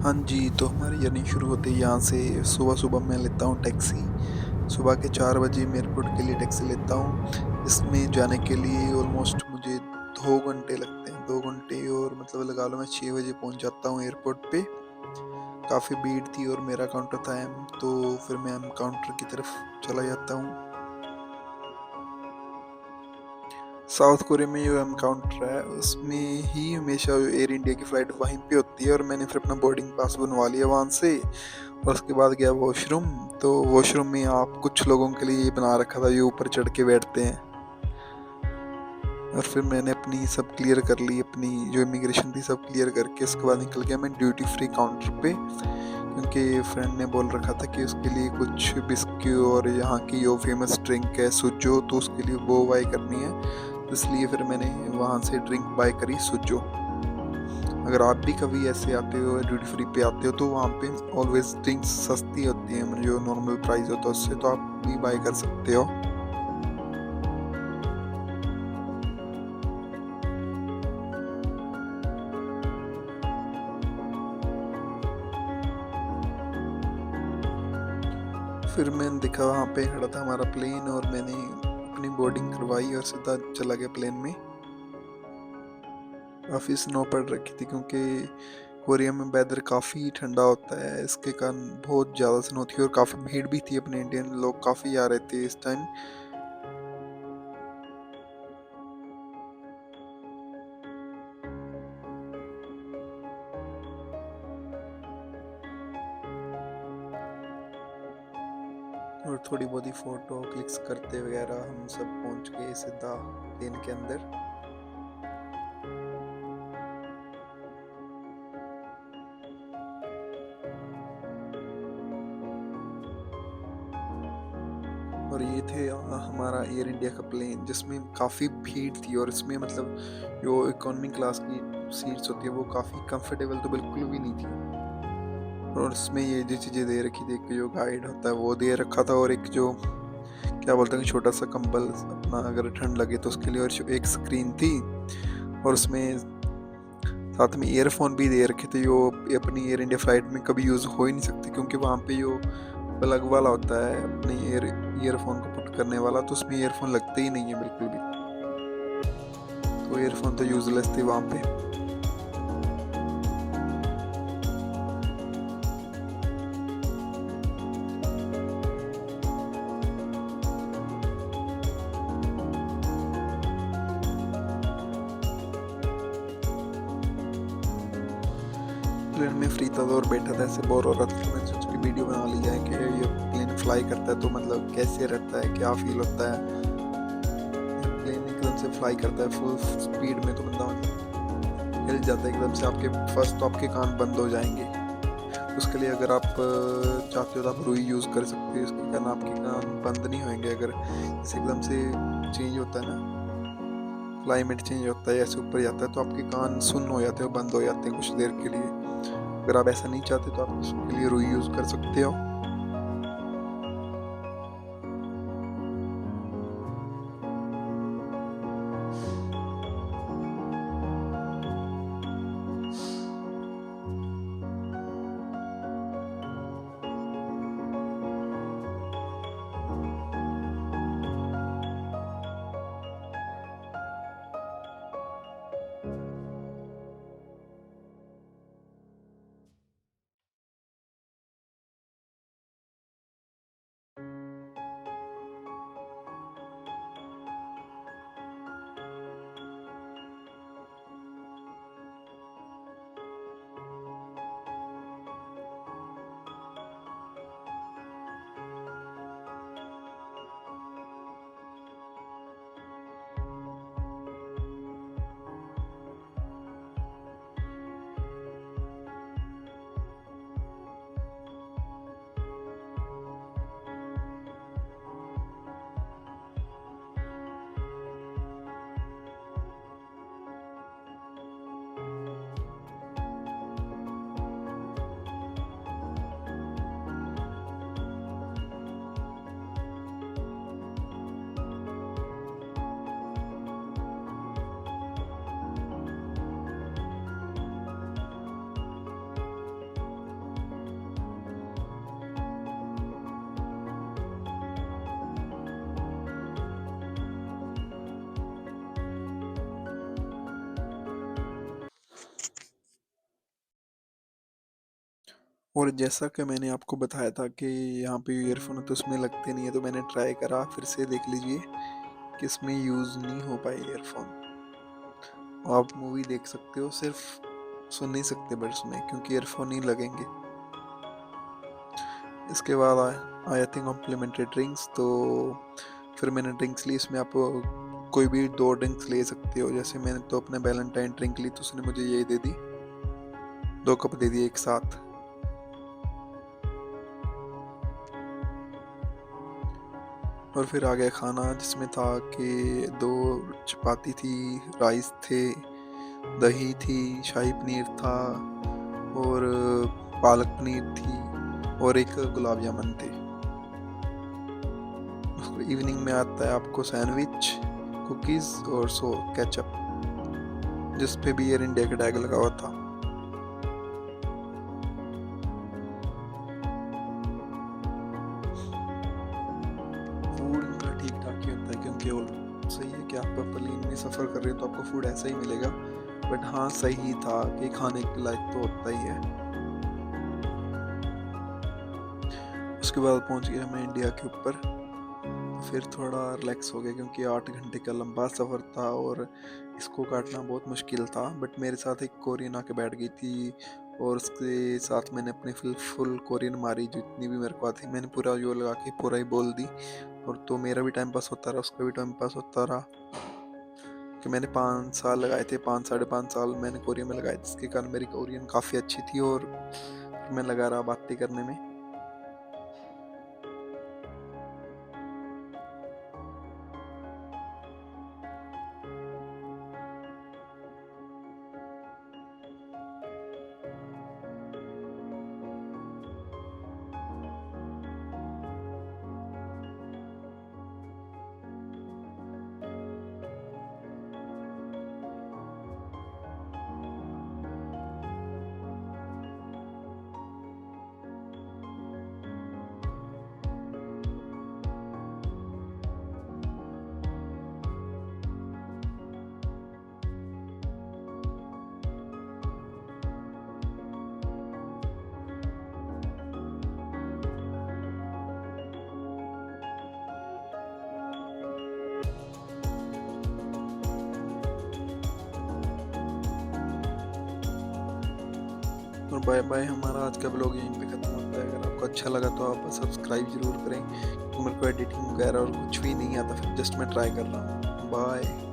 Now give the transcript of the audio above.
हाँ जी, तो हमारी जर्नी शुरू होती है यहाँ से। सुबह-सुबह मैं लेता हूँ टैक्सी। सुबह के 4 बजे मैं एयरपोर्ट के लिए टैक्सी लेता हूँ। इसमें जाने के लिए ऑलमोस्ट मुझे 2 घंटे लगते हैं, 2 घंटे, और मतलब लगा लो मैं 6 बजे पहुँच जाता हूँ एयरपोर्ट पे। काफ़ी भीड़ थी और मेरा काउंटर था एम, तो फिर मैं एम काउंटर की तरफ चला जाता हूँ। साउथ कोरिया में जो एनकाउंटर है उसमें ही हमेशा एयर इंडिया की फ़्लाइट वहीं पे होती है, और मैंने फिर अपना बोर्डिंग पास बनवा लिया वहाँ से। और उसके बाद गया वॉशरूम। तो वॉशरूम में आप कुछ लोगों के लिए ये बना रखा था, ये ऊपर चढ़ के बैठते हैं। और फिर मैंने अपनी सब क्लियर कर ली, अपनी जो इमिग्रेशन थी सब क्लियर करके उसके बाद निकल गया मैं ड्यूटी फ्री काउंटर पे, क्योंकि फ्रेंड ने बोल रखा था कि उसके लिए कुछ बिस्किट और यहाँ की जो फेमस ड्रिंक है सुजो, तो उसके लिए वो बाई करनी है। तो इसलिए फिर मैंने वहाँ से ड्रिंक बाय करी सुजो। अगर आप भी कभी ऐसे आते हो ड्यूटी फ्री पे आते हो तो वहाँ पे ऑलवेज ड्रिंक्स सस्ती होती हैं, जो नॉर्मल प्राइस होता है उससे, तो आप भी बाय कर सकते हो। फिर मैंने देखा वहाँ पे खड़ा था हमारा प्लेन, और मैंने अपनी बोर्डिंग करवाई और सीधा चला गया प्लेन में। काफ़ी स्नो पड़ रखी थी, क्योंकि कोरिया में वेदर काफ़ी ठंडा होता है, इसके कारण बहुत ज़्यादा स्नो थी और काफ़ी भीड़ भी थी। अपने इंडियन लोग काफ़ी आ रहे थे इस टाइम। और थोड़ी बहुत ही फ़ोटो क्लिक्स करते वगैरह हम सब पहुंच गए सीधा प्लेन के अंदर। और ये थे हमारा एयर इंडिया का प्लेन, जिसमें काफ़ी भीड़ थी, और इसमें मतलब जो इकोनॉमी क्लास की सीट्स होती है वो काफ़ी कंफर्टेबल तो बिल्कुल भी नहीं थी। और उसमें ये जो चीज़ें दे रखी थी, एक जो गाइड होता है वो दे रखा था, और एक जो क्या बोलते हैं छोटा सा कंबल अपना अगर ठंड लगे तो उसके लिए, और एक स्क्रीन थी। और उसमें साथ में ईयरफोन भी दे रखे थे, जो अपनी एयर इंडिया फ्लाइट में कभी यूज़ हो ही नहीं सकती, क्योंकि वहाँ पे जो प्लग वाला होता है अपने ईयरफोन को पुट करने वाला, तो उसमें ईयरफोन लगते ही नहीं है बिल्कुल भी। तो ईयरफोन तो यूजलेस थे वहाँ पे। प्लेन में फ्री था तो और बैठा था, ऐसे बोर हो रहा था, तो मैंने सोचा कि वीडियो बना ली जाए कि ये प्लेन फ्लाई करता है तो मतलब कैसे रहता है, क्या फील होता है। प्लेन एकदम से फ्लाई करता है फुल स्पीड में, तो बंदा मतलब हिल जाता है एकदम से। आपके फर्स्ट तो आपके कान बंद हो जाएंगे। उसके लिए अगर आप चाहते हो तो आप रुई यूज़ कर सकते हो, इसके कारण आपके कान बंद नहीं होंगे। अगर जैसे एकदम से चेंज होता है ना, क्लाइमेट चेंज होता है, ऐसे ऊपर जाता है, तो आपके कान सुन्न हो जाते हैं, बंद हो जाते हैं कुछ देर के लिए। अगर आप ऐसा नहीं चाहते तो आप उसके लिए रुई यूज़ कर सकते हो। और जैसा कि मैंने आपको बताया था कि यहाँ पे ईयरफोन तो उसमें लगते नहीं है, तो मैंने ट्राई करा, फिर से देख लीजिए कि इसमें यूज़ नहीं हो पाए ईयरफोन। आप मूवी देख सकते हो, सिर्फ सुन नहीं सकते बट उसमें, क्योंकि ईयरफोन नहीं लगेंगे। इसके बाद आया थी कॉम्प्लीमेंट्री ड्रिंक्स, तो फिर मैंने ड्रिंक्स ली। इसमें आप कोई भी 2 ड्रिंक्स ले सकते हो। जैसे मैंने तो अपने वैलेंटाइन ड्रिंक ली, तो उसने मुझे यही दे दी, 2 कप दे दिए एक साथ। और फिर आ गया खाना, जिसमें था कि 2 चपाती थी, राइस थे, दही थी, शाही पनीर था और पालक पनीर थी और एक गुलाब जामुन थे। इवनिंग में आता है आपको सैंडविच, कुकीज़ और केचप, जिस पे भी एयर इंडिया का टैग लगा हुआ था। फूड इनका ठीक ठाक ही होता है, क्योंकि और सही है कि आप प्लेन में सफ़र कर रहे हो तो आपको फूड ऐसा ही मिलेगा। बट हाँ, सही था कि खाने के लायक तो होता ही है। उसके बाद पहुंच गए हमें इंडिया के ऊपर। फिर थोड़ा रिलैक्स हो गया, क्योंकि 8 घंटे का लंबा सफ़र था और इसको काटना बहुत मुश्किल था। बट मेरे साथ एक कोरियन आके बैठ गई थी, और उसके साथ मैंने अपनी फुल कोरियन मारी, जितनी भी मेरे को आती। मैंने पूरा जो लगा के पूरा ही बोल दी, और तो मेरा भी टाइम पास होता रहा, उसका भी टाइम पास होता रहा। कि मैंने 5 साल लगाए थे, 5 साढ़े 5 साल मैंने कोरियन में लगाए, जिसके कारण मेरी कोरियन काफ़ी अच्छी थी, और मैं लगा रहा बातें करने में। और बाय बाय, हमारा आज का ब्लॉग यहीं पे ख़त्म होता है। अगर आपको अच्छा लगा तो आप सब्सक्राइब ज़रूर करें, क्योंकि मेरे को एडिटिंग वगैरह और कुछ भी नहीं आता, फिर जस्ट मैं ट्राई कर रहा हूँ। बाय।